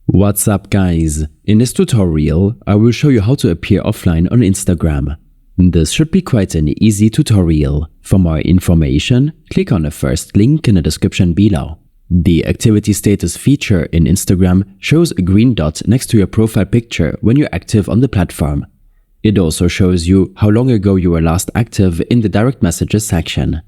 What's up guys? In this tutorial, I will show you how to appear offline on Instagram. This should be quite an easy tutorial. For more information, click on the first link in the description below. The activity status feature in Instagram shows a green dot next to your profile picture when you're active on the platform. It also shows you how long ago you were last active in the direct messages section.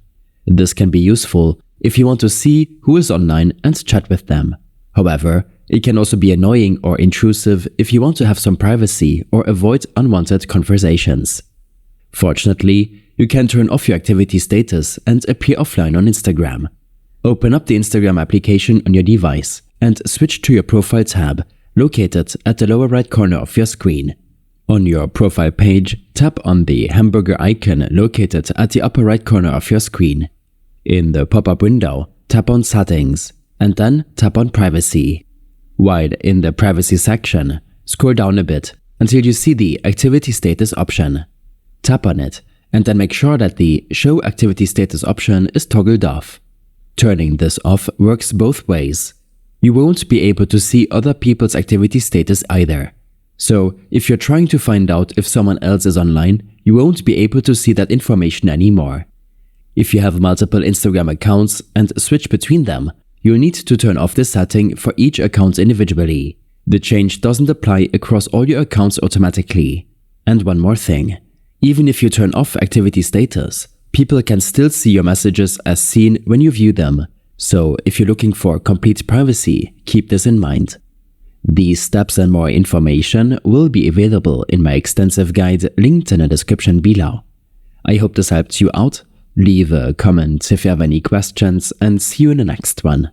This can be useful if you want to see who is online and chat with them. However, it can also be annoying or intrusive if you want to have some privacy or avoid unwanted conversations. Fortunately, you can turn off your activity status and appear offline on Instagram. Open up the Instagram application on your device and switch to your profile tab, located at the lower right corner of your screen. On your profile page, tap on the hamburger icon located at the upper right corner of your screen. In the pop-up window, tap on Settings and then tap on Privacy. While in the Privacy section, scroll down a bit until you see the Activity Status option. Tap on it and then make sure that the Show Activity Status option is toggled off. Turning this off works both ways. You won't be able to see other people's activity status either. So, if you're trying to find out if someone else is online, you won't be able to see that information anymore. If you have multiple Instagram accounts and switch between them, you'll need to turn off this setting for each account individually. The change doesn't apply across all your accounts automatically. And one more thing, even if you turn off activity status, people can still see your messages as seen when you view them. So if you're looking for complete privacy, keep this in mind. These steps and more information will be available in my extensive guide linked in the description below. I hope this helped you out. Leave a comment if you have any questions and see you in the next one.